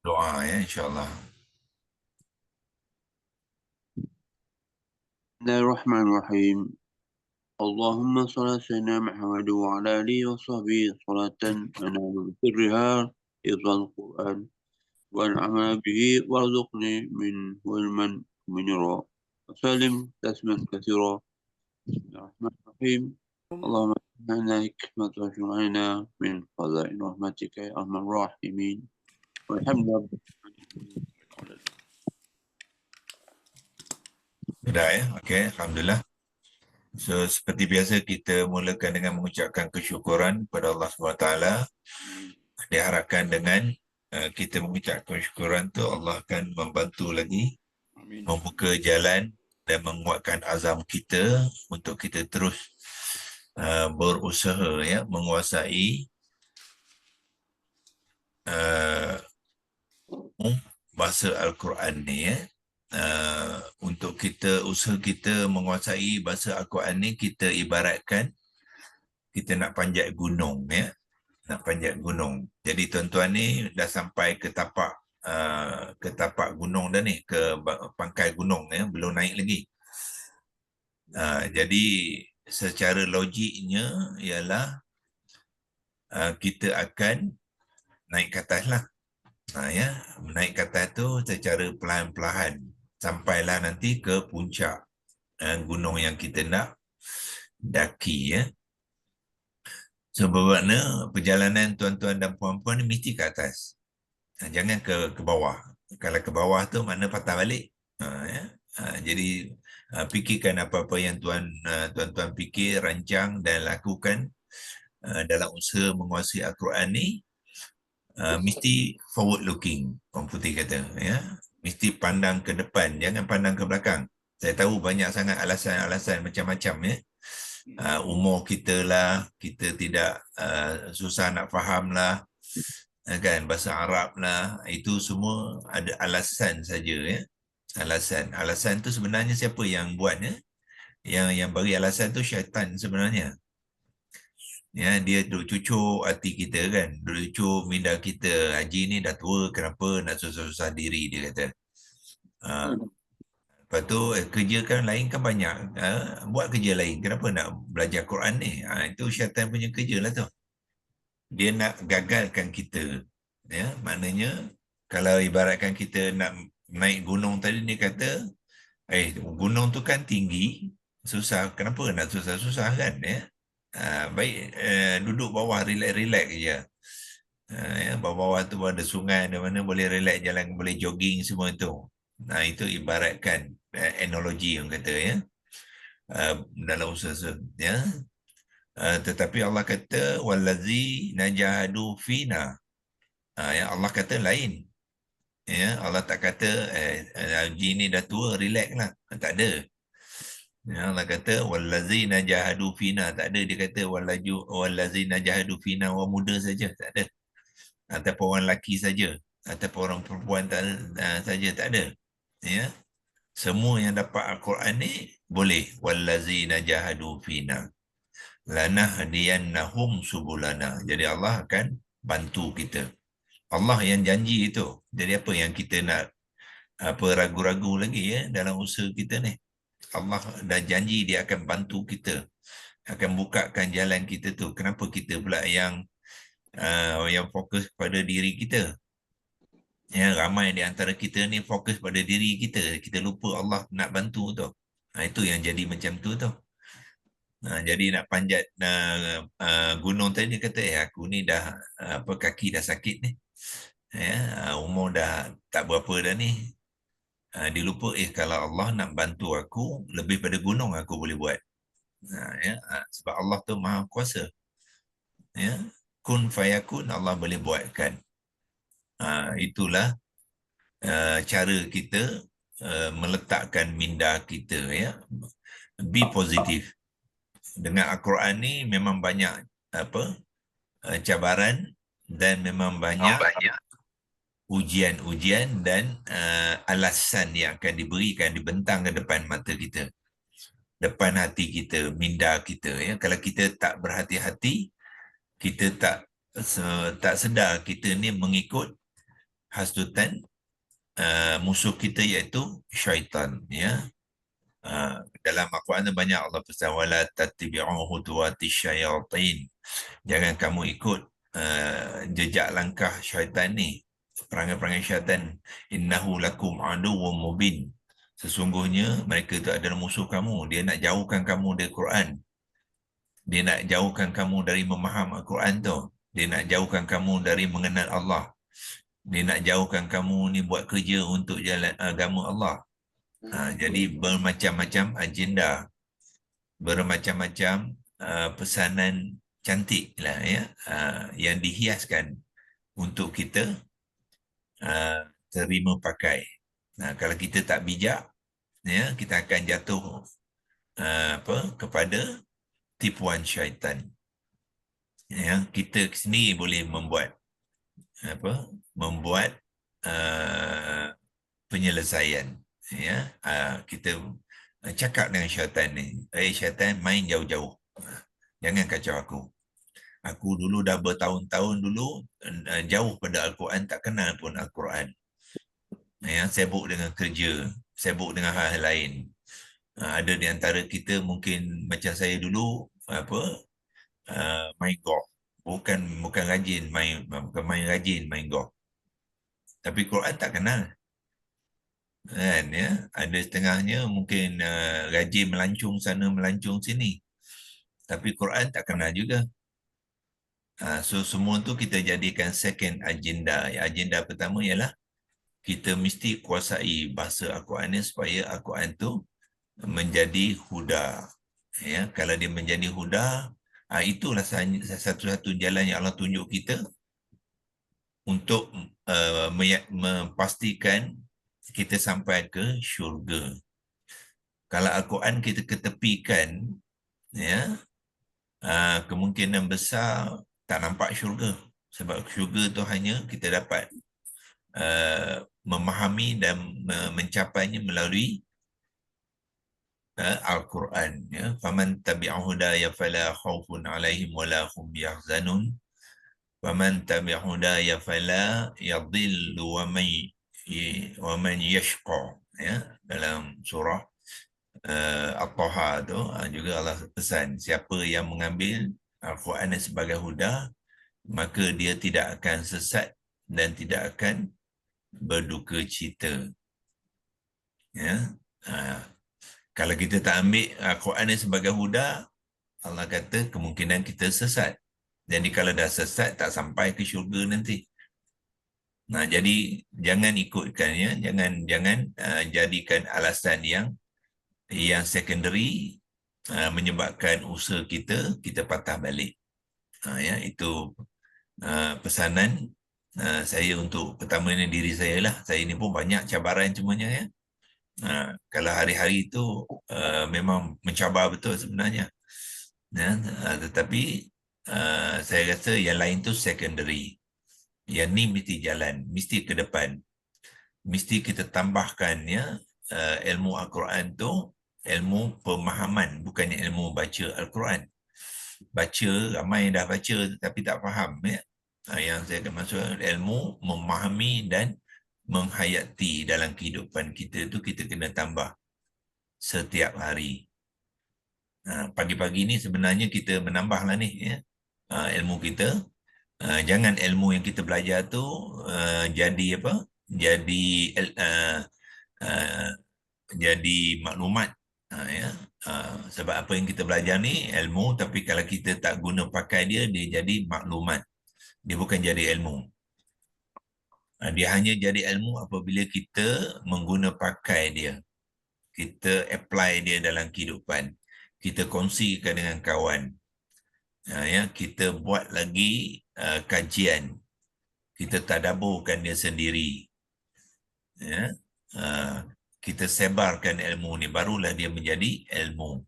Doa ya insyaAllah. بسم الله الرحمن الرحيم. اللهم صل على سيدنا محمد وعلى آله وصحبه صلاة أنال بسرها حفظ القرآن والعمل به وارزقني منه علما منيرا وسلم تسليما كثيرا. بسم الله الرحمن الرحيم. اللهم إنا حكمة علينا من خزائن رحمتك يا أرحم الراحمين والحمد لله رب العالمين. Sudah ya, okey, Alhamdulillah. So, seperti biasa kita mulakan dengan mengucapkan kesyukuran kepada Allah SWT. Diharapkan dengan kita mengucapkan kesyukuran tu Allah akan membantu lagi, Amin. membuka jalan dan menguatkan azam kita untuk kita terus berusaha ya menguasai uh, bahasa Al-Quran ni ya. Untuk kita usaha kita menguasai bahasa Al-Quran ni, kita ibaratkan kita nak panjat gunung ya, nak panjat gunung. Jadi tuan-tuan ni dah sampai ke tapak gunung dah ni, ke pangkai gunung ya, belum naik lagi. Jadi secara logiknya ialah kita akan naik ke atas lah. Ya, naik ke atas tu secara perlahan-lahan sampailah nanti ke puncak gunung yang kita nak daki ya. Sebabnya perjalanan tuan-tuan dan puan-puan ni mesti ke atas. Jangan ke bawah. Kalau ke bawah tu mana patah balik. Ya. Jadi fikirkan apa-apa yang tuan-tuan fikir, rancang dan lakukan dalam usaha menguasai Al-Quran ni, mesti forward looking, orang putih kata ya. Mesti pandang ke depan, jangan pandang ke belakang. Saya tahu banyak sangat alasan-alasan macam-macam ya. Umur kita lah, kita tidak susah nak faham lah, kan, bahasa Arab lah, itu semua ada alasan saja ya. Alasan tu sebenarnya siapa yang buat ya? Yang bagi alasan tu syaitan sebenarnya. Ya, dia duk cucuk hati kita kan, duk cucuk minda kita. Haji ni dah tua, kenapa nak susah-susah diri, dia kata. Lepas tu kerja kan lain kan banyak, buat kerja lain, kenapa nak belajar Quran ni. Itu syaitan punya kerja lah tu. Dia nak gagalkan kita ya. Maknanya kalau ibaratkan kita nak naik gunung tadi, dia kata gunung tu kan tinggi, susah, kenapa nak susah-susah kan ya. Baik, duduk bawah relax-relax je. Ya, bawah-bawah tu ada sungai, ada mana boleh relax jalan, boleh jogging semua tu. Itu ibaratkan analogi yang kata ya, dalam usaha ya. Tetapi Allah kata wallazi najahadu fina. Ya, Allah kata lain. Ya, Allah tak kata Haji ni dah tua, relax lah. Tak ada. Ya, Allah kata wallazina jahadu fina, tak ada. Dia kata wallazina jahadu fina, orang muda saja, tak ada. Ataupun orang lelaki saja, ataupun orang perempuan saja, tak ada. Ya. Semua yang dapat Al-Quran ni boleh. Wallazina jahadu fina lanahdiyannahum subulana. Jadi Allah akan bantu kita. Allah yang janji itu. Jadi apa yang kita nak ragu-ragu lagi ya dalam usaha kita ni. Allah dah janji dia akan bantu kita, akan bukakan jalan kita tu. Kenapa kita pula yang fokus pada diri kita? Ya, ramai di antara kita ni fokus pada diri kita. Kita lupa Allah nak bantu tu. Itu yang jadi macam tu tu. Jadi nak panjat gunung tadi, dia kata aku ni dah kaki dah sakit ni. Ya, umur dah tak berapa dah ni. Dia lupa kalau Allah nak bantu aku, lebih pada gunung aku boleh buat. Ya, sebab Allah tu maha kuasa. Ya, kun fayakun, Allah boleh buatkan. Itulah cara kita meletakkan minda kita ya. Be positif. Dengan Al-Quran ni memang banyak cabaran dan memang banyak ujian-ujian dan alasan yang akan diberikan, dibentang ke depan mata kita, depan hati kita, minda kita ya. Kalau kita tak berhati-hati, kita tak sedar kita ni mengikut Hasdutan, musuh kita iaitu syaitan, ya. Dalam Al-Quran banyak Allah pesan wala tattabi'u khutuwati syayatin. Jangan kamu ikut jejak langkah syaitan ni, perangai-perangai syaitan. Innahu lakum aduwwum mubin. Sesungguhnya mereka itu adalah musuh kamu. Dia nak jauhkan kamu dari Quran. Dia nak jauhkan kamu dari memaham Al-Quran tu. Dia nak jauhkan kamu dari mengenal Allah. Dia nak jauhkan kamu ni buat kerja untuk jalan agama Allah. Jadi bermacam-macam agenda, bermacam-macam pesanan cantik lah, ya, yang dihiaskan untuk kita terima pakai. Kalau kita tak bijak, ya, kita akan jatuh kepada tipuan syaitan. Ya, kita sendiri boleh membuat penyelesaian. Ya, kita cakap dengan syaitan ni, syaitan, main jauh-jauh, jangan kacau aku. Aku dulu dah bertahun-tahun dulu jauh pada Al-Quran, tak kenal pun Al-Quran. Ya, sibuk dengan kerja, sibuk dengan hal-hal lain. Ada di antara kita mungkin macam saya dulu, main golf. Bukan rajin main golf. Tapi Quran tak kenal. Kan, ya, ada setengahnya mungkin rajin melancung sana melancung sini, tapi Quran tak kenal juga. So semua tu kita jadikan second agenda. Agenda pertama ialah kita mesti kuasai bahasa Al-Quran ni supaya Al-Quran tu menjadi huda. Ya, kalau dia menjadi huda, itulah satu-satu jalan yang Allah tunjuk kita untuk memastikan kita sampai ke syurga. Kalau Al-Quran kita ketepikan, ya, kemungkinan besar tak nampak syurga. Sebab syurga tu hanya kita dapat memahami dan mencapainya melalui Al-Quran. Ya. Faman tabi'a hudaya fala khawfun alaihim wala hum yahzanun. Faman tabi'a hudaya fala yadhillu wa man yashqa. Ya. Dalam surah At-Taha tu juga Allah pesan, siapa yang mengambil Al-Quran sebagai huda, maka dia tidak akan sesat dan tidak akan berduka cita. Ya. Kalau kita tak ambil Al-Quran sebagai huda, Allah kata kemungkinan kita sesat. Jadi kalau dah sesat, tak sampai ke syurga nanti. Jadi jangan ikutkan, ya, jangan jadikan alasan yang secondary menyebabkan usaha kita patah balik. Ya, itu pesanan saya untuk pertama ni diri saya lah. Saya ni pun banyak cabaran semuanya, ya. Kalau hari-hari itu memang mencabar betul sebenarnya. Ya, tetapi saya rasa yang lain tu secondary. Yang ni mesti jalan, mesti ke depan. Mesti kita tambahkan, ya, ilmu Al-Quran tu ilmu pemahaman, bukannya ilmu baca Al-Quran. Baca, ramai dah baca tapi tak faham, ya. Yang saya akan maksud ilmu memahami dan menghayati dalam kehidupan kita tu kita kena tambah setiap hari. Pagi-pagi ni sebenarnya kita menambahlah ni, ya, ilmu kita. Jangan ilmu yang kita belajar tu jadi apa? Jadi maklumat. Ya. Sebab apa yang kita belajar ni ilmu, tapi kalau kita tak guna pakai dia jadi maklumat. Dia bukan jadi ilmu. Dia hanya jadi ilmu apabila kita mengguna pakai dia. Kita apply dia dalam kehidupan. Kita kongsikan dengan kawan. Ya, kita buat lagi kajian. Kita tadaburkan dia sendiri. Ya. Kita sebarkan ilmu ni, barulah dia menjadi ilmu.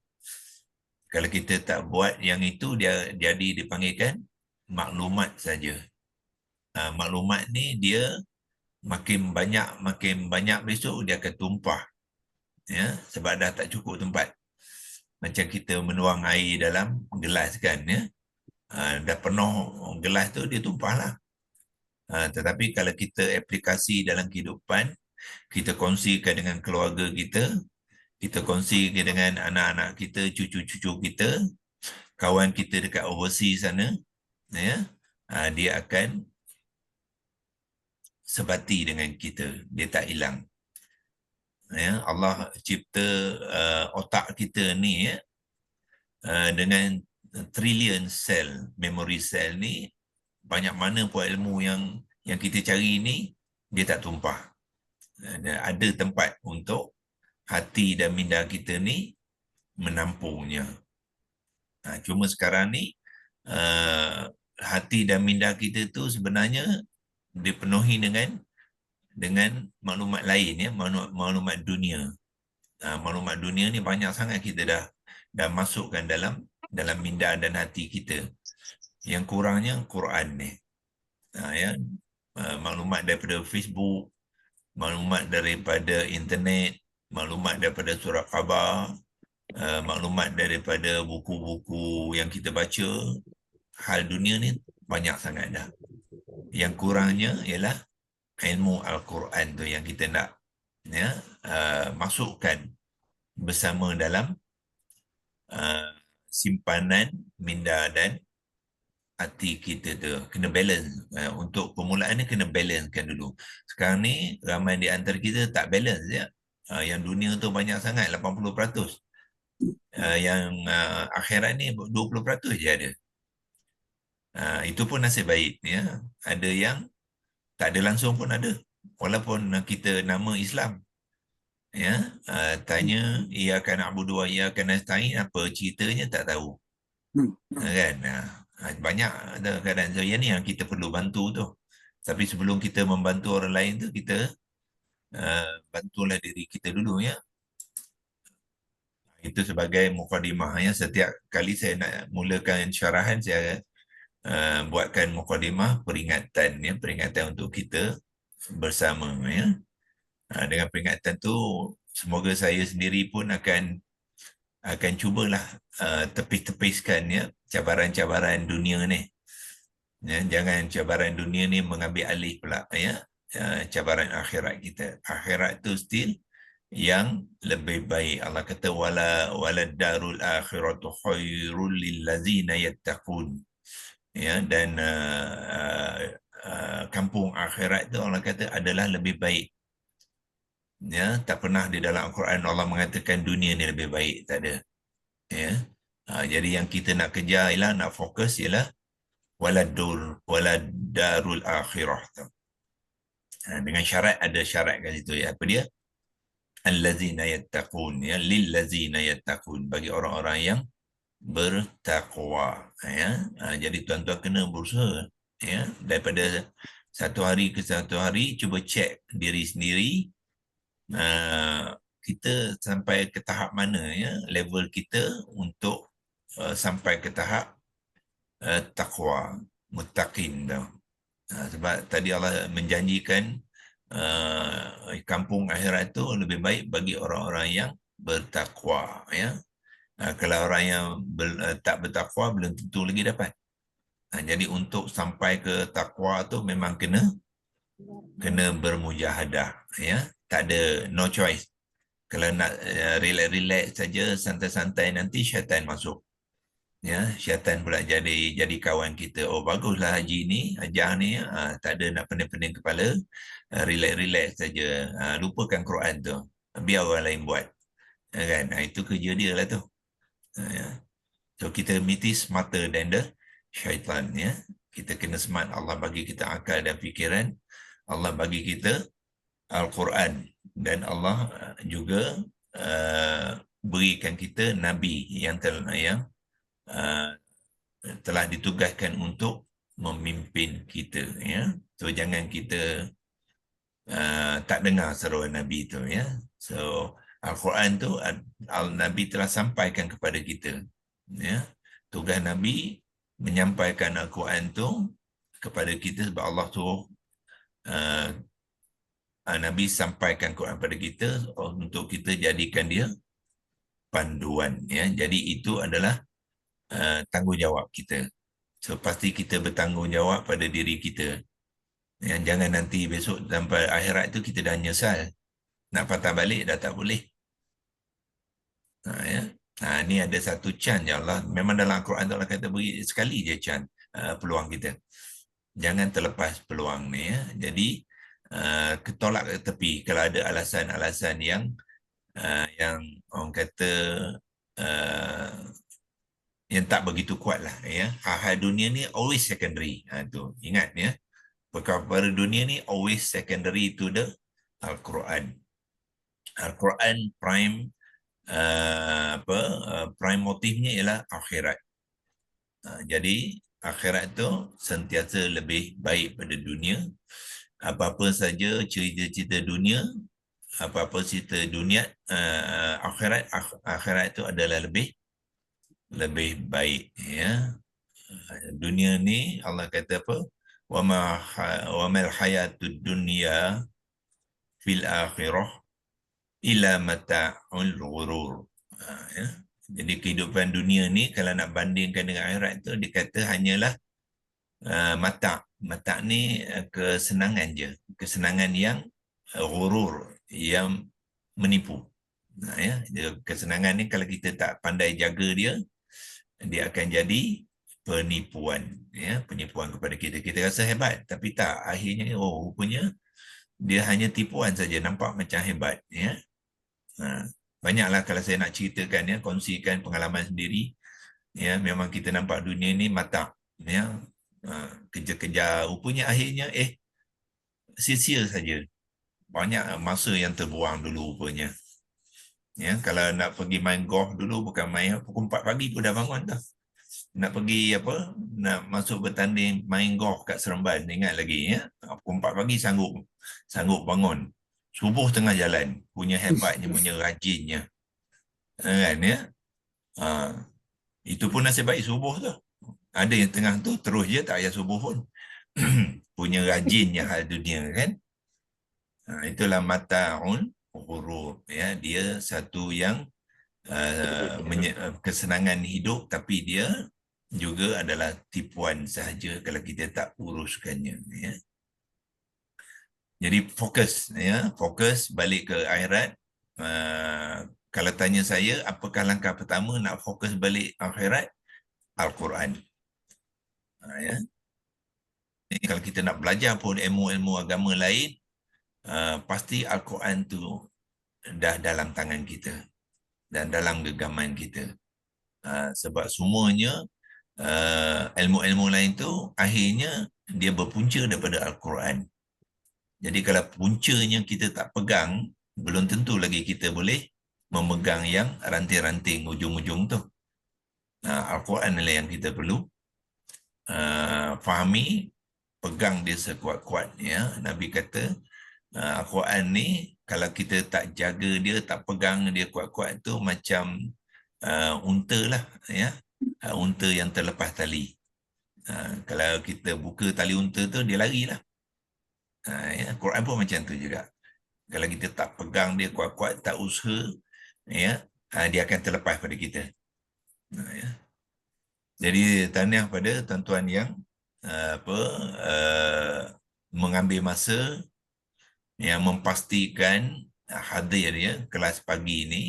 Kalau kita tak buat yang itu, dia jadi dipanggilkan maklumat saja. Maklumat ni dia makin banyak besok dia akan tumpah. Ya, sebab dah tak cukup tempat. Macam kita menuang air dalam gelas kan, ya. Dah penuh gelas tu, dia tumpahlah. Tetapi kalau kita aplikasi dalam kehidupan, kita kongsikan dengan keluarga kita, kita kongsikan dengan anak-anak kita, cucu-cucu kita, kawan kita dekat overseas sana, ya, dia akan sebati dengan kita, dia tak hilang. Ya, Allah cipta otak kita ni, ya, dengan trilion sel, memory sel ni, banyak mana pun ilmu yang kita cari ni, dia tak tumpah. Ada tempat untuk hati dan minda kita ni menampungnya. Cuma sekarang ni, hati dan minda kita tu sebenarnya dipenuhi dengan maklumat lain, ya, maklumat dunia. Maklumat dunia ni banyak sangat kita dah masukkan dalam minda dan hati kita. Yang kurangnya Quran ni. Ya, maklumat daripada Facebook, maklumat daripada internet, maklumat daripada surat khabar, maklumat daripada buku-buku yang kita baca. Hal dunia ni banyak sangat dah. Yang kurangnya ialah ilmu Al-Quran tu yang kita nak, ya, masukkan bersama dalam simpanan minda dan hati kita tu. Kena balance. Untuk permulaan ni kena balancekan dulu. Sekarang ni ramai di antara kita tak balance, ya. Yang dunia tu banyak sangat, 80%. Yang akhirat ni 20% je ada. Itu pun nasib baik, ya. Ada yang tak ada langsung pun ada. Walaupun kita nama Islam, ya, tanya iyyaka na'budu wa iyyaka nasta'in, apa ceritanya tak tahu. Kan? Banyak keadaan. So, yang ni yang kita perlu bantu tu. Tapi sebelum kita membantu orang lain tu, kita bantulah diri kita dulu, ya. Itu sebagai mukadimah, ya. Setiap kali saya nak mulakan syarahan, saya buatkan mukadimah peringatan, ya, peringatan untuk kita bersama, ya. Dengan peringatan tu, semoga saya sendiri pun akan cubalah tepis-tepiskan, ya, cabaran-cabaran dunia ni. Ya, jangan cabaran dunia ni mengambil alih pula, ya, cabaran akhirat kita. Akhirat tu still yang lebih baik. Allah kata wala darul akhiratu khairul lil ladzina yattaqun. Ya, dan kampung akhirat tu Allah kata adalah lebih baik. Ya, tak pernah di dalam Al-Quran Allah mengatakan dunia ni lebih baik, tak ada. Ya. Jadi yang kita nak kejar ialah, nak fokus ialah waladarul akhirah. Dengan syarat, ada syarat kat situ, ya. Apa dia? Allazina yattaqun, ya, lillazina yattaqun, bagi orang-orang yang bertakwa, ya. Jadi tuan-tuan kena berusaha, ya, daripada satu hari ke satu hari, cuba cek diri sendiri, kita sampai ke tahap mana, ya, level kita untuk sampai ke tahap takwa, muttaqin dah. Sebab tadi Allah menjanjikan kampung akhirat itu lebih baik bagi orang-orang yang bertakwa, ya. Kalau orang yang tak bertakwa belum tentu lagi dapat. Jadi untuk sampai ke takwa tu memang kena bermujahadah, ya. Tak ada, no choice. Kalau nak relax saja, santai-santai, nanti syaitan masuk. Ya, syaitan pula jadi kawan kita. Oh, baguslah haji ni, hajah ni, tak ada nak pening-pening kepala, relax saja, lupakan Quran tu, biar orang lain buat, kan. Itu kerja dia lah tu. Ya. So kita mesti smarter than the syaitan, ya. Kita kena smart. Allah bagi kita akal dan fikiran, Allah bagi kita Al-Quran, dan Allah juga berikan kita Nabi yang telah ditugaskan untuk memimpin kita, ya. So jangan kita tak dengar seruan Nabi tu, ya. So Al-Quran tu Nabi telah sampaikan kepada kita, ya. Tugas Nabi menyampaikan Al-Quran tu kepada kita sebab Allah suruh Nabi sampaikan Quran kepada kita untuk kita jadikan dia panduan, ya. Jadi itu adalah tanggungjawab kita. So pasti kita bertanggungjawab pada diri kita, Yang jangan nanti besok sampai akhirat itu kita dah nyesal. Nak patah balik dah tak boleh. Ya. Ni ada satu chance ya Allah. Memang dalam Al-Quran Allah kata beri sekali je chance peluang kita. Jangan terlepas peluang ni ya. Jadi ketolak ke tepi kalau ada alasan-alasan yang orang kata uh, yang tak begitu kuat lah ya. Hal-hal dunia ni always secondary. Tu ingat ya. Perkara dunia ni always secondary to the Al-Quran. Al-Quran prime motifnya ialah akhirat. Jadi akhirat tu sentiasa lebih baik pada dunia. Apa-apa saja cerita-cerita dunia, apa-apa cerita dunia, akhirat itu adalah lebih baik ya. Dunia ni Allah kata apa? Wa mal hayatud dunya fil akhirah illa mata'ul ghurur. Ya. Jadi kehidupan dunia ni kalau nak bandingkan dengan akhirat tu dikata hanyalah mata'. Mata' ni kesenangan je. Kesenangan yang ghurur, yang menipu. Ya. Kesenangan ni kalau kita tak pandai jaga dia, dia akan jadi penipuan. Ya. Penipuan kepada kita. Kita rasa hebat. Tapi tak. Akhirnya, rupanya dia hanya tipuan saja. Nampak macam hebat. Ya. Banyaklah kalau saya nak ceritakan ya, kongsikan pengalaman sendiri ya, memang kita nampak dunia ni mata ya, kerja-kerja rupanya akhirnya sia-sia saja, banyak masa yang terbuang dulu rupanya ya. Kalau nak pergi main golf dulu bukan main pukul 4 pagi pun dah bangun dah, nak pergi nak masuk bertanding main golf kat Seremban, ingat lagi ya, pukul 4 pagi sanggup bangun, subuh tengah jalan, punya hebatnya, punya rajinnya kan ya. Itu pun nasib baik subuh tu. Ada yang tengah tu terus je tak payah subuh pun. Punya rajinnya hal dunia kan. Itulah mata'un ghurur ya. Dia satu yang kesenangan hidup, tapi dia juga adalah tipuan sahaja kalau kita tak uruskannya ya. Jadi fokus balik ke akhirat. Kalau tanya saya apakah langkah pertama nak fokus balik akhirat, Al-Quran. Ya. Jadi, kalau kita nak belajar pun ilmu-ilmu agama lain, pasti Al-Quran tu dah dalam tangan kita dan dalam genggaman kita. Sebab semuanya ilmu-ilmu lain tu akhirnya dia berpunca daripada Al-Quran. Jadi kalau puncanya kita tak pegang, belum tentu lagi kita boleh memegang yang ranting-ranting ujung-ujung tu. Al-Quran adalah yang kita perlu fahami, pegang dia sekuat-kuat ya. Nabi kata Al-Quran ni kalau kita tak jaga dia, tak pegang dia kuat-kuat tu macam unta lah ya. Unta yang terlepas tali. Kalau kita buka tali unta tu dia larilah. Ya, Quran pun macam tu juga. Kalau kita tak pegang dia kuat-kuat, tak usaha ya, dia akan terlepas pada kita. Ya. Jadi tahniah pada tuan-tuan yang mengambil masa yang memastikan hadir ya kelas pagi ini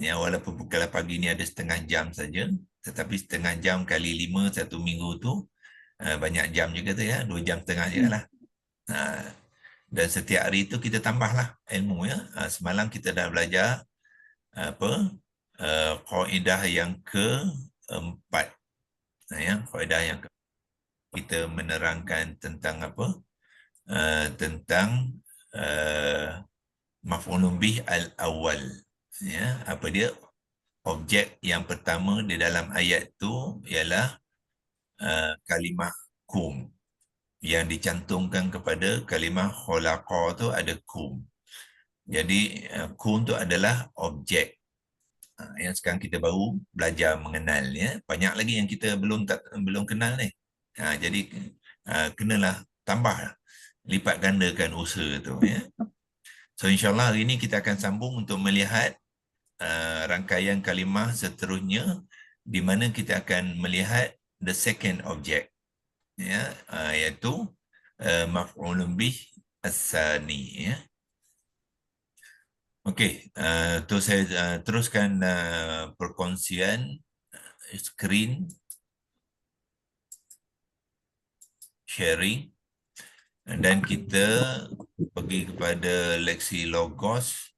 ya, walaupun kelas pagi ini ada setengah jam saja, tetapi setengah jam kali 5 satu minggu tu banyak jam juga tu ya, 2.5 jam je lah. Dan setiap hari tu kita tambahlah ilmu ya. Semalam kita dah belajar kaedah yang keempat ya, kaedah yang kita menerangkan tentang tentang maf'ulun bih al-awwal ya. Apa dia? Objek yang pertama di dalam ayat tu ialah kalimah kum, yang dicantumkan kepada kalimah khalaqa tu ada kum. Jadi kum tu adalah objek yang sekarang kita baru belajar mengenal ya. Banyak lagi yang kita belum kenal ni. Jadi kenalah tambah, lipat gandakan usaha tu ya. So insyaAllah hari ini kita akan sambung untuk melihat rangkaian kalimah seterusnya, di mana kita akan melihat the second object ya, iaitu maf'ulun bih as-sani, ya. Okey, tu saya teruskan perkongsian skrin sharing, dan kita pergi kepada leksi logos.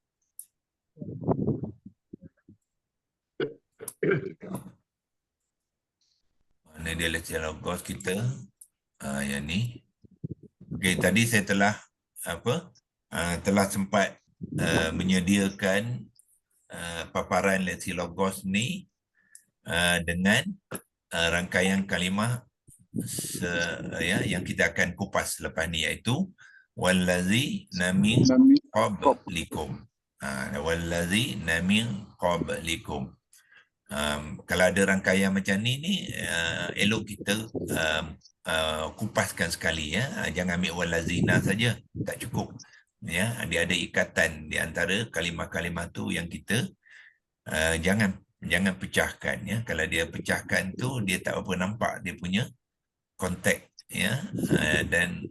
Mana dia leksi logos kita? Yang ni. Okey, tadi saya telah telah sempat menyediakan paparan leksi logos ni dengan rangkaian kalimah yang kita akan kupas selepas ni, iaitu wallazi namin qablikum. Wallazi namin qablikum. Kalau ada rangkaian macam ni elok kita kupaskan sekali, ya. Jangan ambil wallazina saja, tak cukup, ya. Dia ada ikatan di antara kalimah-kalimah tu yang kita jangan pecahkan, ya. Kalau dia pecahkan tu dia tak apa nampak dia punya konteks, ya, dan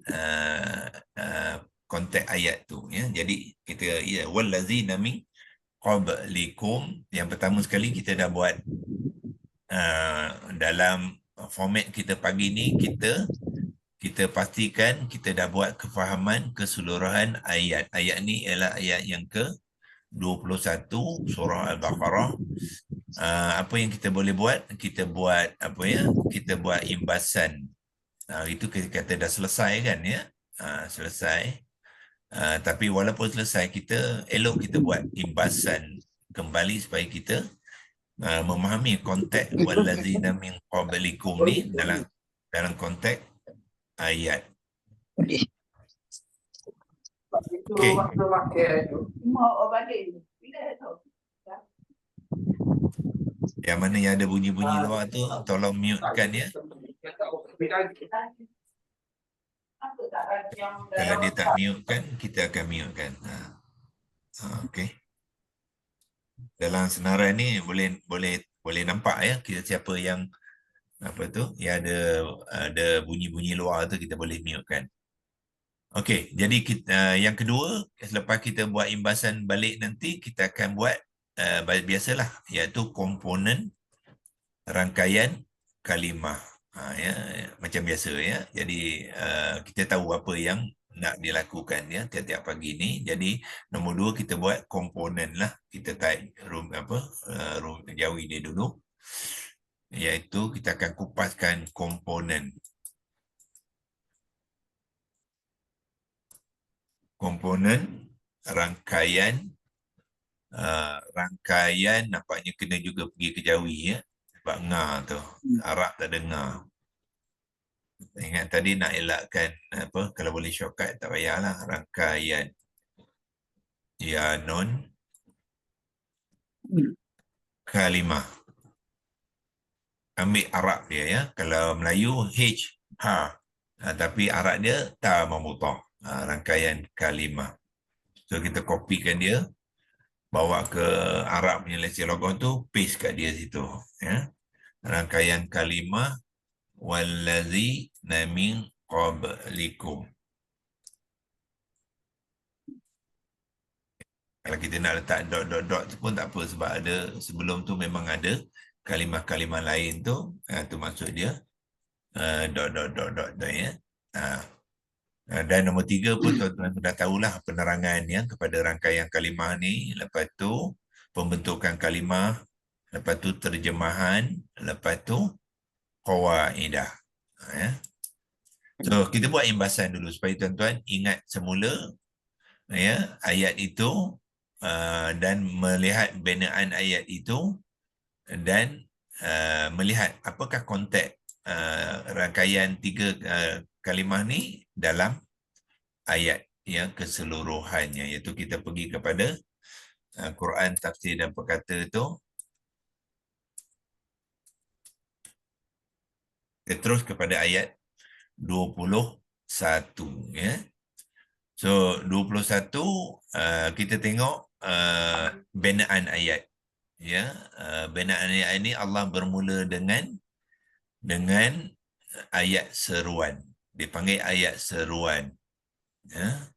konteks ayat tu, ya. Jadi kita wallazina min qablikum, yang pertama sekali kita dah buat dalam format kita pagi ni, kita pastikan kita dah buat kefahaman keseluruhan ayat. Ayat ni ialah ayat yang ke 21 surah Al-Baqarah. Apa yang kita boleh buat? Kita buat kita buat imbasan. Itu kita kata dah selesai, kan, ya. Selesai. Tapi walaupun selesai, kita elok kita buat imbasan kembali supaya kita memahami konteks wallazina min qablikum ni dalam konteks ayat. Okey. Yang mana yang ada bunyi-bunyi luar tu tolong mute-kan, ya. Kalau dia tak mute-kan, kita akan mute-kan. Okey. Dalam senarai ni boleh nampak, ya, kita siapa yang yang ada bunyi-bunyi luar tu kita boleh mute-kan. Okey, jadi yang kedua, selepas kita buat imbasan balik nanti, kita akan buat biasalah, iaitu komponen rangkaian kalimah. Ya, macam biasa, ya. Jadi kita tahu apa yang nak dilakukan, ya, tiap-tiap pagi ni. Jadi nombor 2 kita buat komponen lah. Kita type room jawi dia dulu, iaitu kita akan kupaskan komponen rangkaian nampaknya kena juga pergi ke jawi, ya, sebab ngah tu Arab tak dengar. Ingat tadi nak elakkan kalau boleh shortcut tak payahlah, rangkaian ya non kalimah. Ambil Arab dia, ya. Kalau Melayu H ha, tapi Arab dia ta mamutah, rangkaian kalimah. So kita kopikan dia, bawa ke Arab punya leksi logos tu, paste kat dia situ, ya. Rangkaian kalimah wallazi namin qablikum. Kalau kita nak letak dot tu pun tak apa, sebab ada sebelum tu memang ada kalimah-kalimah lain tu, tu maksud dia dot, ya. Dan nombor 3 pun tuan-tuan dah tahulah penerangan, ya, kepada rangkaian kalimah ni. Lepas tu pembentukan kalimah, lepas tu terjemahan, lepas tu qawaidah, ya. So kita buat imbasan dulu supaya tuan-tuan ingat semula, ya, ayat itu dan melihat binaan ayat itu, dan melihat apakah konteks rangkaian 3 kalimah ni dalam ayat yang keseluruhannya, iaitu kita pergi kepada Quran Tafsir dan Perkata itu. Kita terus kepada ayat 21, ya. So 21 kita tengok binaan ayat, ya. Binaan ayat ini Allah bermula dengan ayat seruan, Dipanggil ayat seruan. Ya.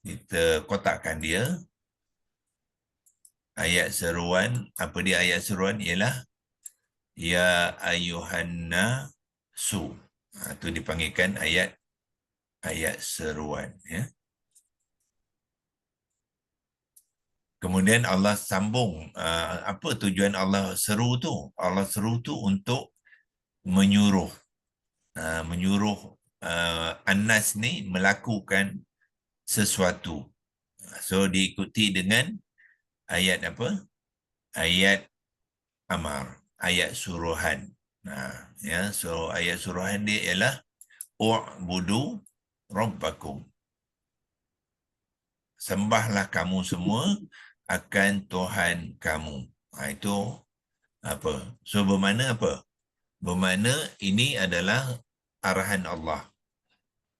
Kita kotakkan dia. Ayat seruan, apa dia ayat seruan? Ialah ya ayuhanna su. Itu dipanggilkan ayat seruan. Ya. Kemudian Allah sambung. Apa tujuan Allah seru tu? Allah seru tu untuk menyuruh. Menyuruh Anas ni melakukan sesuatu. So diikuti dengan ayat apa? Ayat amar, ayat suruhan. Ya, so ayat suruhan dia ialah u'budu rabbakum. Sembahlah kamu semua akan Tuhan kamu. Itu apa? So bermakna apa? Bermakna ini adalah arahan Allah.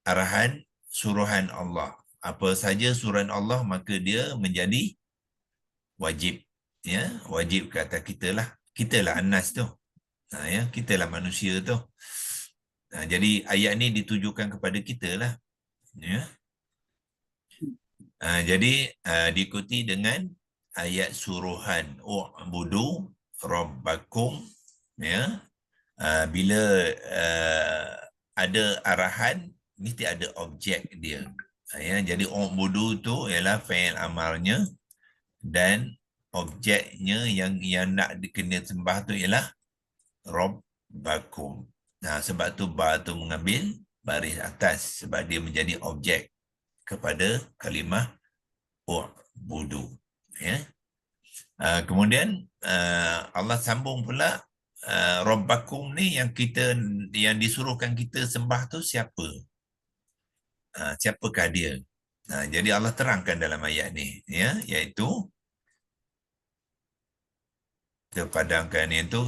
Arahan suruhan Allah. Apa saja suruhan Allah maka dia menjadi wajib. Ya, wajib kata kita lah. Kita lah Anas tu. Ya, kita lah manusia tu. Jadi ayat ni ditujukan kepada kita lah. Ya. Jadi diikuti dengan ayat suruhan u'budu rabbakum. Ya. Bila ada arahan, mesti ada objek dia. Ya, jadi u'budu tu ialah fi'il amalnya dan objeknya yang nak kena sembah tu ialah rabbakum. Sebab tu ba tu mengambil baris atas sebab dia menjadi objek kepada kalimah u'budu. Ya. Kemudian Allah sambung pula rabbakum ni yang disuruhkan kita sembah tu siapa? Siapakah dia? Jadi Allah terangkan dalam ayat ni, ya, iaitu kita padangkan itu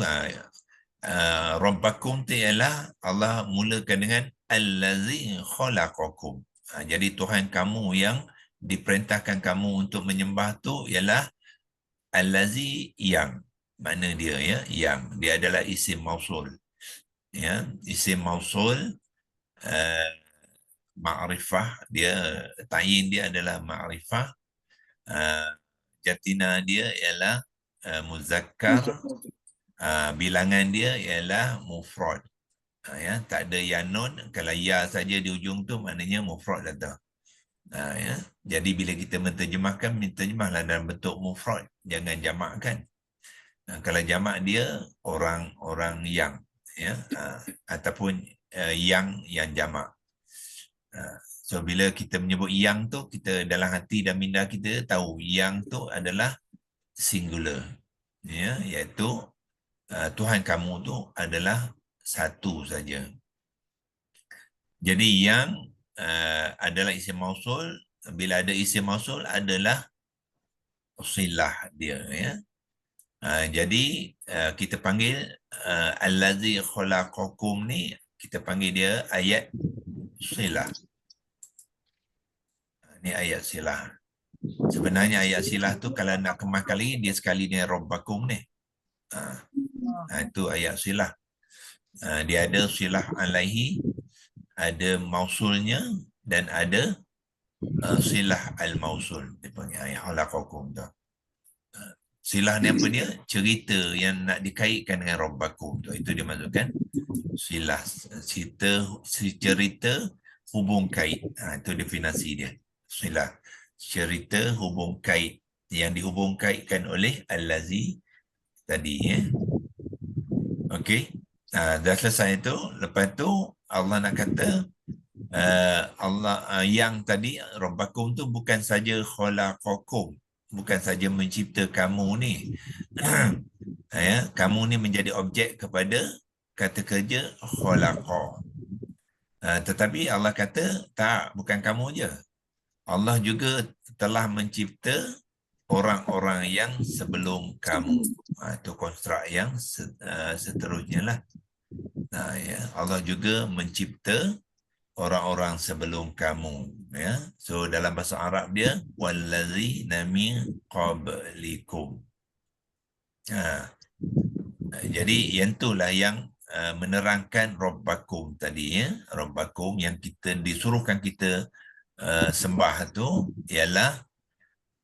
rabbakum tu ialah Allah mulakan dengan allazi khalaqakum. Jadi Tuhan kamu yang diperintahkan kamu untuk menyembah tu ialah allazi yang, mana dia, ya, yang dia adalah isim mausul. Ya, isim mausul ma'rifah, dia tayin dia adalah ma'rifah. Jatina dia ialah muzakkar. Bilangan dia ialah mufrad. Ya, tak ada ya nun, kalau ya saja di ujung tu maknanya mufrad dah tu. Ya. Jadi bila kita menterjemahkan, menterjemahlah dalam bentuk mufrad, jangan jamakkan. Kalau jamak dia orang-orang yang, ya, ataupun yang jamak. So bila kita menyebut yang tu, kita dalam hati dan minda kita tahu yang tu adalah singular, ya, iaitu Tuhan kamu tu adalah satu saja. Jadi yang adalah isim mausul. Bila ada isim mausul adalah silah dia, ya. Jadi kita panggil allazi khalaqakum ni, kita panggil dia ayat silah. Ni ayat silah. Sebenarnya ayat silah tu kalau nak kemaskan lagi, dia sekali dengan rabbakum ni. Itu ayat silah. Dia ada silah alaihi, ada mausulnya dan ada silah al-mausul. Dia panggil ayat khalaqakum tu. Silah ni apa dia? Cerita yang nak dikaitkan dengan rabbakum tu. Itu dia maksudkan silah. Cerita hubung kait. Itu definisi dia. Silah. Cerita hubung kait yang dihubung kaitkan oleh allazi tadi, ya. Okey. Dah selesai itu. Lepas tu Allah nak kata Allah yang tadi rabbakum tu bukan saja khalaqakum, bukan saja mencipta kamu ni. Ya, kamu ni menjadi objek kepada kata kerja khalaqa. Tetapi Allah kata tak, bukan kamu je. Allah juga telah mencipta orang-orang yang sebelum kamu. Itu konstruk yang seterusnya lah. Ya, Allah juga mencipta orang-orang sebelum kamu, ya. So dalam bahasa Arab dia wallazina min qablikum. Jadi yang itulah yang menerangkan Rabbakum tadi, ya. Rabbakum yang kita disuruhkan kita sembah tu ialah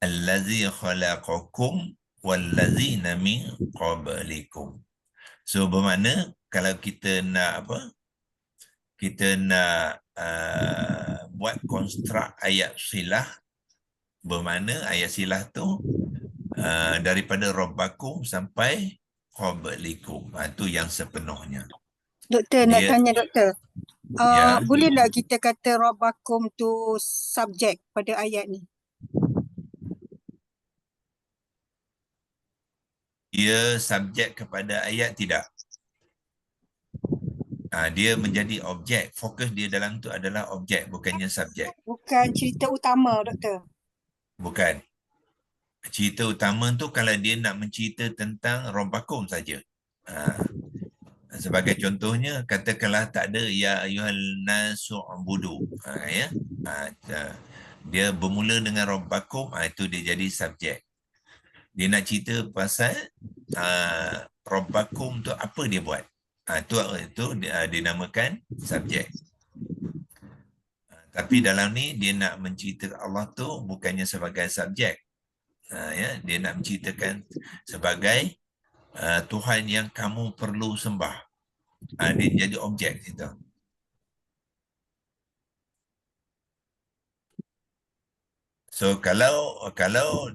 allazi khalaqakum wallazina min qablikum. So bermakna kalau kita nak apa? Kita nak buat konstruk ayat silah, bermakna ayat silah tu daripada Rabbakum sampai qablikum. Itu yang sepenuhnya. Doktor, nak Dia tanya doktor. ya, Boleh tak kita kata Rabbakum tu subjek pada ayat ni? dia subjek kepada ayat tidak. Dia menjadi objek. Fokus dia dalam tu adalah objek, bukannya subjek. Bukan cerita utama, doktor. Bukan. Cerita utama tu kalau dia nak mencerita tentang Rabbakum saja. Sebagai contohnya, katakanlah tak ada ya ayyuhal nasu ubudu. Ya. Dia bermula dengan Rabbakum, itu dia jadi subjek. Dia nak cerita pasal Rabbakum tu apa dia buat. Itu dinamakan subjek. Tapi dalam ni dia nak menceritakan Allah tu bukannya sebagai subjek. Ya, dia nak menceritakan sebagai Tuhan yang kamu perlu sembah. Dia jadi objek situ. So kalau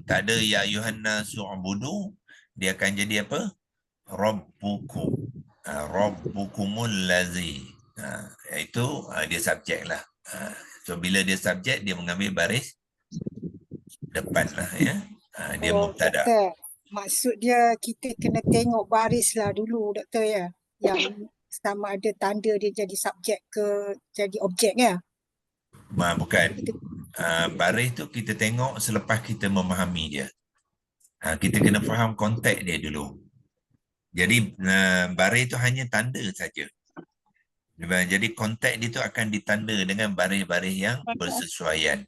tak ada ya ayyuhan nasu ubudu, dia akan jadi apa? Rabbukum. Rabbukumul lazi. Itu dia subjek lah. So bila dia subjek, dia mengambil baris depan lah, ya. Dia mubtada. Doktor, maksud dia kita kena tengok baris lah dulu, doktor, ya. Yang sama ada tanda dia jadi subjek ke jadi objek, ya. Bukan. Baris tu kita tengok selepas kita memahami dia. Kita kena faham konteks dia dulu. Jadi baris tu hanya tanda saja. Jadi konteks dia tu akan ditanda dengan baris-baris yang bersesuaian.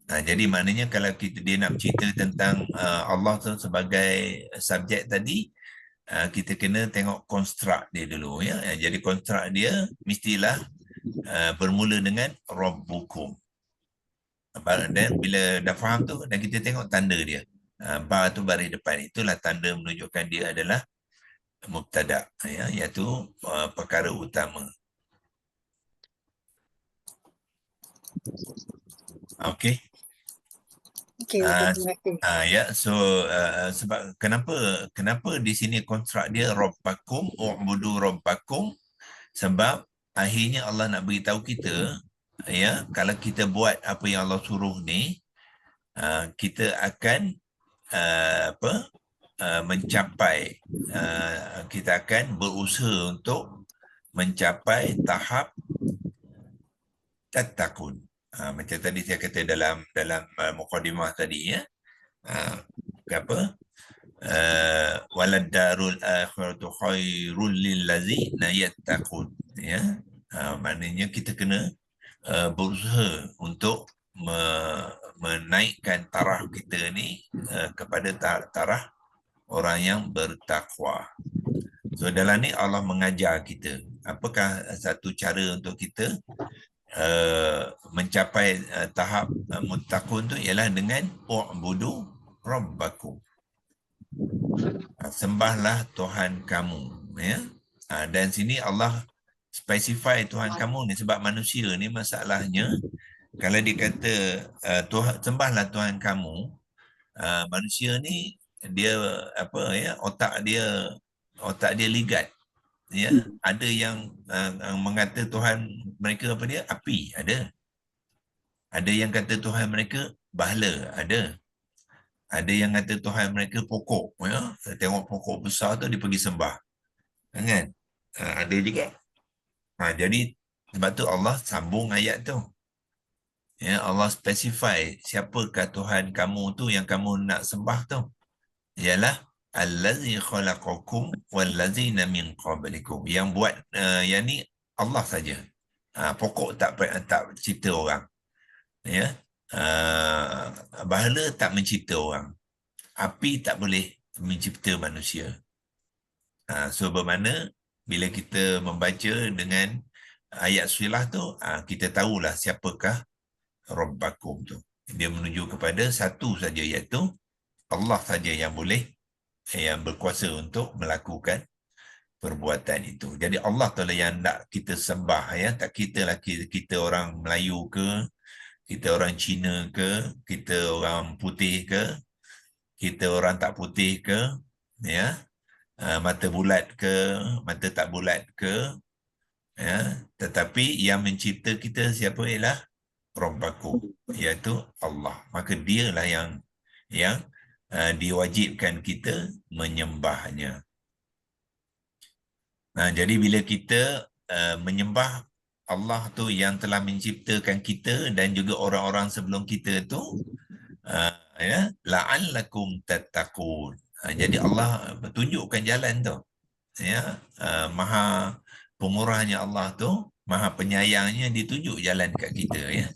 Jadi maknanya kalau dia nak cerita tentang Allah tu sebagai subjek tadi, kita kena tengok konstruk dia dulu, ya. Jadi konstruk dia mestilah bermula dengan Rabbukum. Dan bila dah faham tu, dan kita tengok tanda dia. Ba tu baris depan, itulah tanda menunjukkan dia adalah mubtada, ya, iaitu perkara utama. Okey. Okey, terima kasih. Ya, so sebab kenapa di sini konstruk dia Rabbakum u'budu Rabbakum, sebab akhirnya Allah nak beritahu kita, ya, kalau kita buat apa yang Allah suruh ni, kita akan mencapai, kita akan berusaha untuk mencapai tahap tattaqun. Macam tadi saya kata dalam mukadimah tadi, ya. Apa? Walad darul akhiratu khairul lil ladzina yattaqun, ya. Maknanya kita kena berusaha untuk menaikkan taraf kita ni kepada taraf orang yang bertakwa. So dalam ni Allah mengajar kita apakah satu cara untuk kita mencapai tahap muttaqun tu, ialah dengan u'budu rabbakum. Sembahlah Tuhan kamu, ya. Dan sini Allah specify Tuhan kamu ni sebab manusia ni masalahnya kalau dia kata Tuhan, sembahlah Tuhan kamu, manusia ni dia apa, ya, otak dia ligat, ya. Ada yang mengata Tuhan mereka apa dia? Api, ada. Ada yang kata Tuhan mereka bahala, ada. Ada yang kata Tuhan mereka pokok, ya. Tengok pokok besar tu dia pergi sembah. Kan? Ada juga. Jadi sebab tu Allah sambung ayat tu. Ya, Allah specify siapakah Tuhan kamu tu yang kamu nak sembah tu. Ialah allazi khalaqakum wallazina min qablikum. Yang buat yang ni Allah saja. Pokok tak cipta orang. Ya. Bahala tak mencipta orang. Api tak boleh mencipta manusia. So bermakna bila kita membaca dengan ayat silah tu, kita tahulah siapakah Rabbakum tu. Dia menuju kepada satu saja, iaitu Allah saja yang boleh, yang berkuasa untuk melakukan perbuatan itu. Jadi Allah Ta'ala yang nak kita sembah, ya. Tak kitalah kita orang Melayu ke, kita orang Cina ke, kita orang putih ke, kita orang tak putih ke, ya. Mata bulat ke, mata tak bulat ke, ya. Tetapi yang mencipta kita siapa? Ialah Rabbakum, iaitu Allah. Maka dialah yang diwajibkan kita menyembahnya. Jadi bila kita menyembah Allah tu yang telah menciptakan kita dan juga orang-orang sebelum kita tu, ya, la'allakum tattaqun. Jadi Allah tunjukkan jalan tu. Ya, maha pemurahnya Allah tu, maha penyayangnya, ditunjuk jalan kat kita, ya.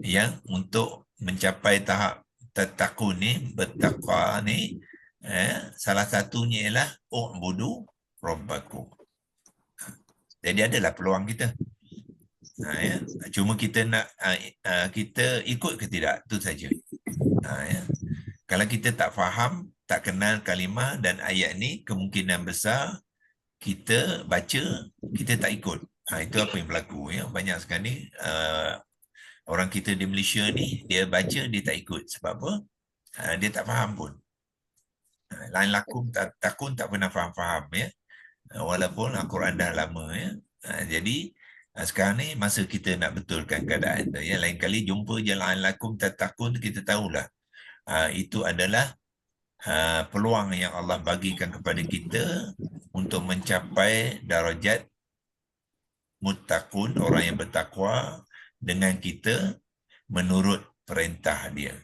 Yang untuk mencapai tahap tattaqun ni, bertakwa ni, salah satunya ialah u'budu rabbakum. Jadi adalah peluang kita. Ya. Cuma kita nak kita ikut ke tidak, tu saja. Ya. Kalau kita tak faham, tak kenal kalimah dan ayat ni, kemungkinan besar kita baca, kita tak ikut. Itu apa yang berlaku, ya. Banyak sekali orang kita di Malaysia ni, dia baca, dia tak ikut. Sebab apa? Dia tak faham pun. Lain lakum takun tak pernah faham-faham, ya. Walaupun Al-Quran dah lama, ya. Jadi sekarang ni masa kita nak betulkan keadaan tu, ya. Lain kali jumpa je lain lakum takun, kita tahulah itu adalah peluang yang Allah bagikan kepada kita untuk mencapai darajat muttaqun, orang yang bertakwa, dengan kita menurut perintah dia.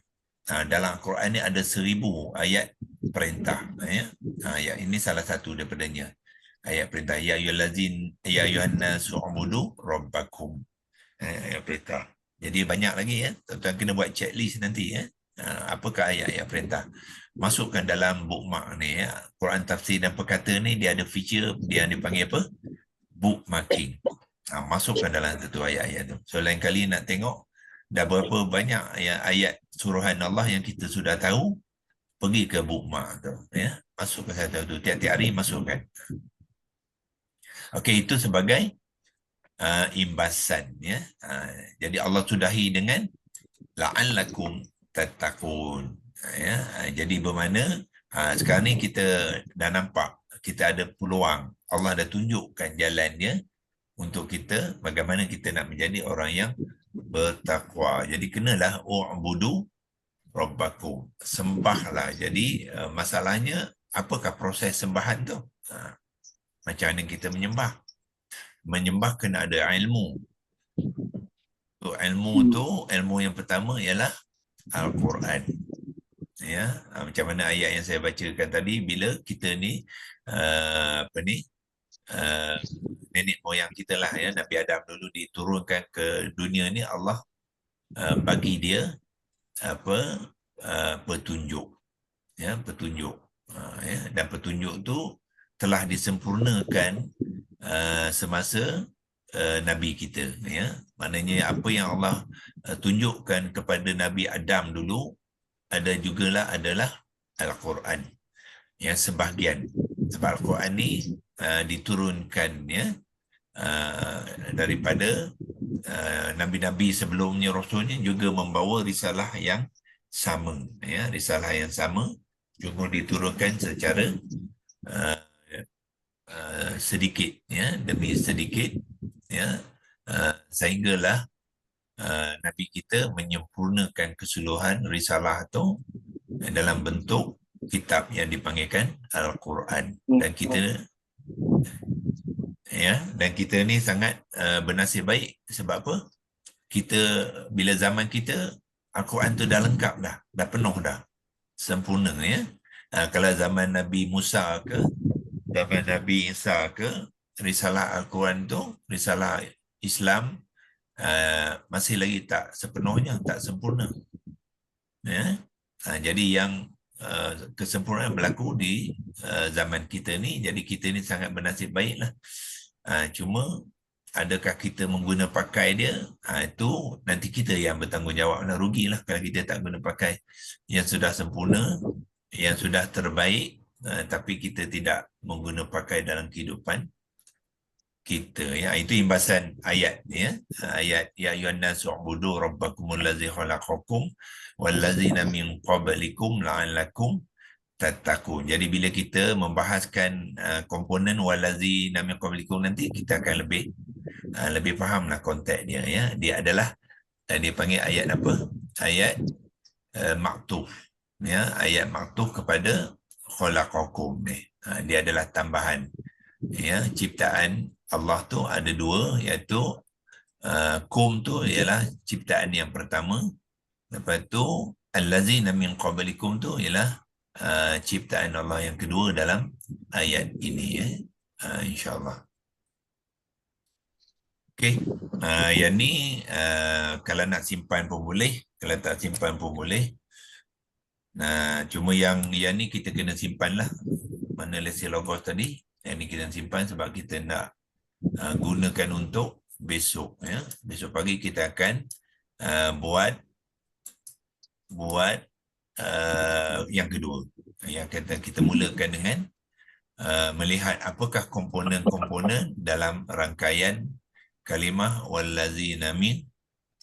Dalam Al-Quran ni ada 1000 ayat perintah, ya. Ayat ini salah satu daripadanya. Ayat perintah, ya ayyuhan nasu ubudu rabbakum. Ayat perintah. Jadi banyak lagi, ya. Tuan-tuan kena buat checklist nanti, ya. Apakah ayat-ayat perintah? Masukkan dalam bookmark ni, ya. Quran Tafsir dan Perkata ni dia ada feature dia dipanggil apa? Bookmarking. Masukkan dalam satu ayat-ayat tu. So lain kali nak tengok dah berapa banyak ayat suruhan Allah yang kita sudah tahu, pergi ke bookmark tu, ya. Masuk ke satu tu, tiap-tiap hari masukkan. Okey, itu sebagai imbasan, ya. Jadi Allah sudahi dengan la'allakum tattaqun, ya. Jadi bermakna sekarang ni kita dah nampak kita ada peluang. Allah dah tunjukkan jalan dia untuk kita, bagaimana kita nak menjadi orang yang bertakwa. Jadi kenalah u'budu rabbakum, sembahlah. Jadi masalahnya apakah proses sembahan tu? Macam mana kita menyembah? Menyembah kena ada ilmu. Ilmu yang pertama ialah Al-Quran. Ya, macam mana ayat yang saya bacakan tadi, bila kita ni nenek moyang kita lah, ya, Nabi Adam dulu diturunkan ke dunia ni, Allah bagi dia petunjuk, ya, petunjuk, ya, dan petunjuk tu telah disempurnakan semasa Nabi kita, ya. Maknanya apa yang Allah tunjukkan kepada Nabi Adam dulu adalah Al-Quran, yang sebahagian. Sebab Al-Quran ni diturunkan, ya, daripada Nabi-Nabi sebelumnya, Rasulnya juga membawa risalah yang sama, ya, risalah yang sama, cuma diturunkan secara sedikit, ya, demi sedikit, ya, sehinggalah Nabi kita menyempurnakan keseluruhan risalah itu dalam bentuk kitab yang dipanggilkan Al-Quran. Dan kita ni sangat bernasib baik. Sebab apa? Kita, bila zaman kita, Al-Quran tu dah lengkap dah penuh dah, sempurna, ya. Kalau zaman Nabi Musa ke, zaman Nabi Isa ke, risalah Al-Quran tu, risalah Islam, masih lagi tak sepenuhnya, tak sempurna, ya. Jadi yang kesempurnaan berlaku di zaman kita ni. Jadi kita ni sangat bernasib baiklah. Cuma adakah kita mengguna pakai dia? Itu nanti kita yang bertanggungjawab lah. Rugilah kalau kita tak guna pakai yang sudah sempurna, yang sudah terbaik, tapi kita tidak mengguna pakai dalam kehidupan kita, ya. Itu imbasan ayat, ya. Ayat ya ayyuhan nasu ubudu rabbakumul ladzi khalaqakum wal ladzina min qablikum la'allakum tattaqun. Jadi bila kita membahaskan komponen wal ladzina min qablikum, nanti kita akan lebih fahamlah konteks dia, ya. Dia adalah dia panggil ayat apa? Ayat maktuf, ya. Ayat maktuf kepada khalaqakum ni. Dia adalah tambahan, ya. Ciptaan Allah tu ada dua, iaitu kum tu ialah ciptaan yang pertama, lepas tu allazina min qablikum tu ialah ciptaan Allah yang kedua dalam ayat ini, ya. InsyaAllah. Okey, yang ni kalau nak simpan pun boleh, kalau tak simpan pun boleh. Cuma yang ni kita kena simpan lah. Mana lesi logos tadi, yang ni kita simpan sebab kita nak gunakan untuk besok, ya. Besok pagi kita akan buat yang kedua. Yang kita mulakan dengan melihat apakah komponen-komponen dalam rangkaian kalimah wallazina min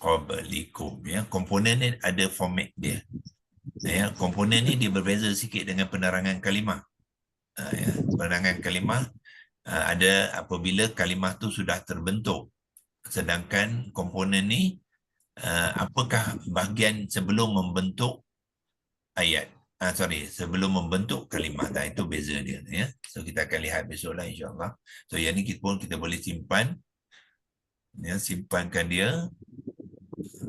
qablikum, ya. Komponen ni ada format dia, ya. Komponen ni dia berbeza sikit dengan penerangan kalimah, ya. Penerangan kalimah ada apabila kalimah tu sudah terbentuk, sedangkan komponen ni apakah bahagian sebelum membentuk ayat, sebelum membentuk kalimah. Itu beza dia, ya. So kita akan lihat besoklah insyaAllah. So yang ni kita boleh simpan, ya. Simpankan dia,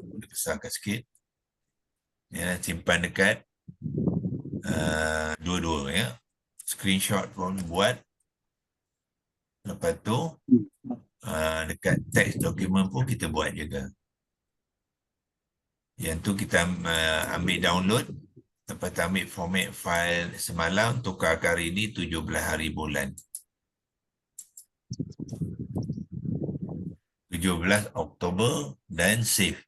boleh besarkan sikit, ya. Simpan dekat dua-dua, ya. Screenshot pun buat. Lepas tu dekat teks dokumen pun kita buat juga. Yang tu kita ambil download, lepas tu ambil format file semalam, tukarkan hari ni 17 hari bulan 17 Oktober dan save.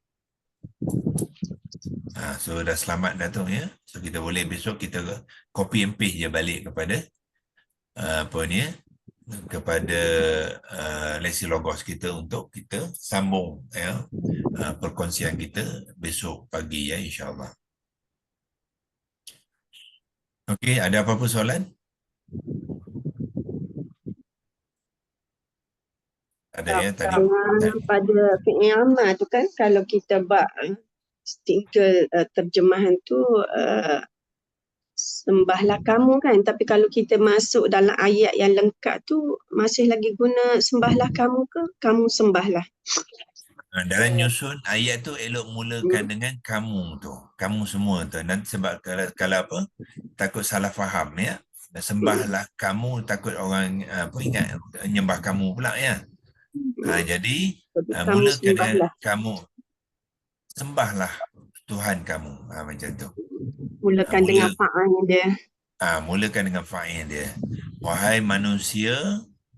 So dah selamat dah tu, ya. So kita boleh besok kita copy and paste je balik kepada kepada lesi logos kita untuk kita sambung, ya, perkongsian kita besok pagi, ya, insyaAllah. Okey, ada apa-apa soalan? Ada, ya, tadi. Pada fi'il amal tu kan, kalau kita bak tinggal terjemahan tu sembahlah kamu kan, tapi kalau kita masuk dalam ayat yang lengkap tu masih lagi guna sembahlah kamu ke kamu sembahlah? Dalam nyusun ayat tu elok mulakan dengan kamu tu, kamu semua tu. Nanti sebab kalau apa, takut salah faham, ya. Sembahlah kamu, takut orang ingat nyembah kamu pula, ya. Jadi mulakan dengan kamu, sembahlah Tuhan kamu, macam tu. Mulakan dengan fa'il dia. Mulakan dengan fa'il dia. Wahai manusia,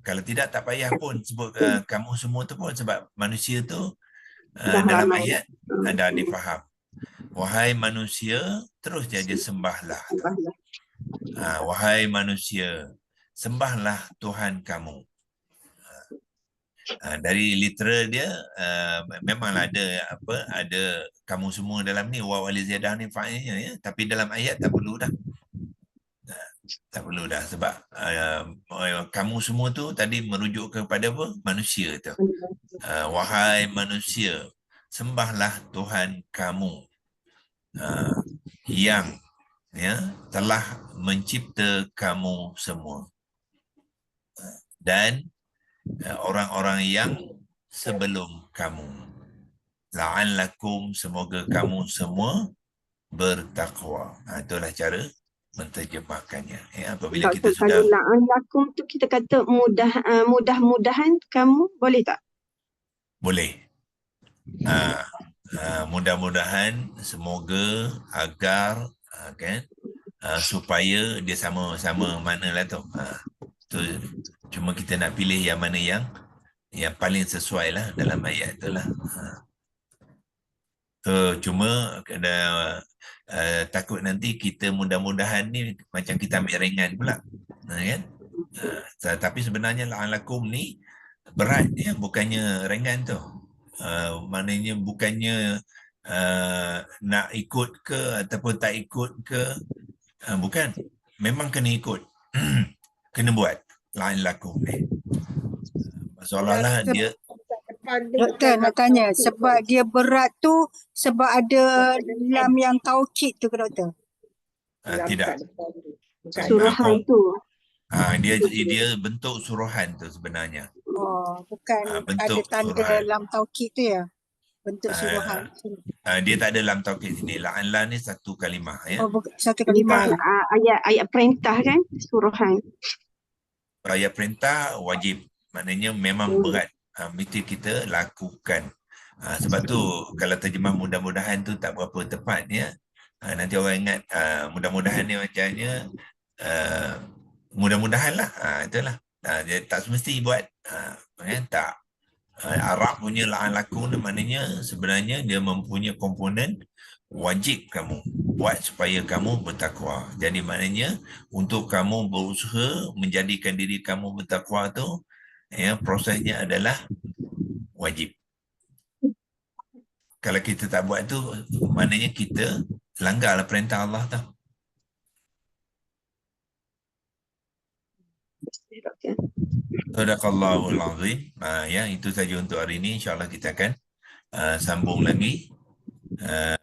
kalau tidak tak payah pun sebut kamu semua tu pun, sebab manusia tu dalam ayat dah difaham. Wahai manusia, terus dia sembahlah. Wahai manusia, sembahlah Tuhan kamu. Dari literal dia memanglah ada kamu semua dalam ni, wa wal ziyadah ni fa'ilnya, ya. Tapi dalam ayat tak perlu dah. Tak perlu dah, sebab kamu semua tu tadi merujuk kepada apa? Manusia tu. Wahai manusia, sembahlah Tuhan kamu yang, ya, telah mencipta kamu semua dan orang-orang yang sebelum kamu. La'allakum, semoga kamu semua bertakwa. Itulah cara menterjemahkannya, ya. Apabila kita sudah, kalau la'allakum tu kita kata mudah-mudahan kamu, boleh tak? Boleh. Mudah-mudahan, semoga, agar, kan. supaya dia sama-sama manalah tu. Tu cuma kita nak pilih yang mana yang paling sesuai lah dalam ayat tu lah. Cuma kena takut nanti kita mudah-mudahan ni macam kita ambil ringan pula. Kan? Tapi sebenarnya la'alakum ni berat ya, bukannya ringan tu. Maknanya bukannya nak ikut ke ataupun tak ikut ke, bukan. Memang kena ikut. Kena buat la'alakum ni. Seolah-olah dia Doktor nak tanya, sebab dia berat tu sebab ada lam yang taukid tu ke doktor? tidak. Suruhan tu. Dia bentuk suruhan tu sebenarnya. Oh, bukan ada Bentuk tanda suruhan. lam taukid tu ya? Bentuk suruhan. Dia tak ada lam taukid sini. La'anlah ni satu kalimah ya. Oh, satu kalimah. Ayat perintah kan, suruhan. Ayat perintah wajib. Maknanya memang berat. Mesti kita lakukan. Sebab tu kalau terjemah mudah-mudahan tu tak berapa tepat ya. Nanti orang ingat mudah-mudahan ni macamnya mudah-mudahan lah. Itulah. Dia tak semesti buat. Tak. Arab punya la'alakum ni maknanya sebenarnya dia mempunyai komponen wajib kamu buat supaya kamu bertakwa. Jadi maknanya untuk kamu berusaha menjadikan diri kamu bertakwa tu, ya, prosesnya adalah wajib. Kalau kita tak buat tu, maknanya kita langgarlah perintah Allah tu. Sadaqallahul azim. Ya, itu saja untuk hari ini. InsyaAllah kita akan sambung lagi.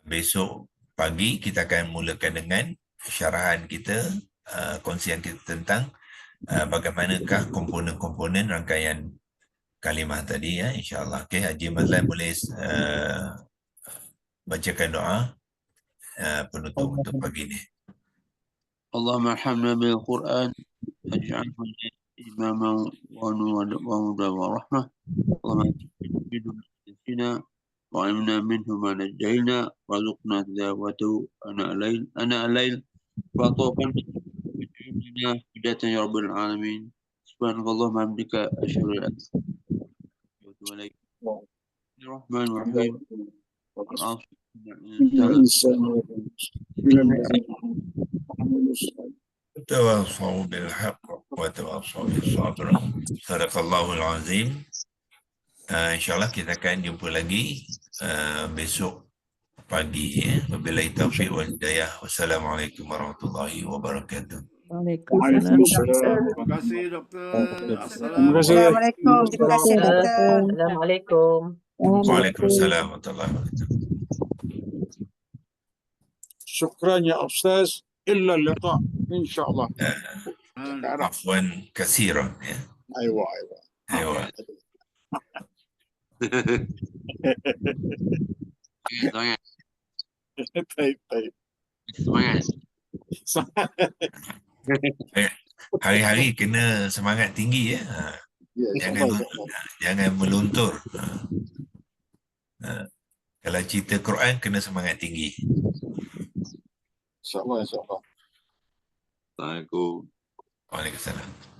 Besok pagi kita akan mulakan dengan syarahan kita, kongsian kita tentang bagaimanakah komponen-komponen rangkaian kalimah tadi ya, insyaAllah. Okay, Haji Mazlan boleh bacakan doa penutup untuk pagi ini. Allahumma arhamna bil Quran waj'alhu imaman wa nuran wa hudan wa rahmah. Allahumma atina wa amna minhu ma najayna warzuqna tilawatahu ana al-lail wa tawafan bina hidayatan ya rabbal alamin. Subhanakallahumma hamdika asyhadu an la ilaha illa anta Rahmanir Rahim. Tawasaw bil haqq wa tawasaw bis sabr. Sadaqallahul azim. InsyaAllah kita akan jumpa lagi besok pagi ya. Wabillahi taufiq wal hidayah. Wassalamualaikum warahmatullahi wabarakatuh. Waalaikumsalam. Terima kasih doktor. Assalamualaikum. Terima kasih doktor. Assalamualaikum. Waalaikumsalam warahmatullahi wabarakatuh. شكرا يا أستاذ إلا اللقاء إن شاء الله. عفوا كثيرا. أيوة. طيب. Hari-hari kena semangat tinggi ya. Jangan meluntur. Kalau cerita Quran kena semangat tinggi. InsyaAllah. Assalamualaikum. Waalaikumsalam.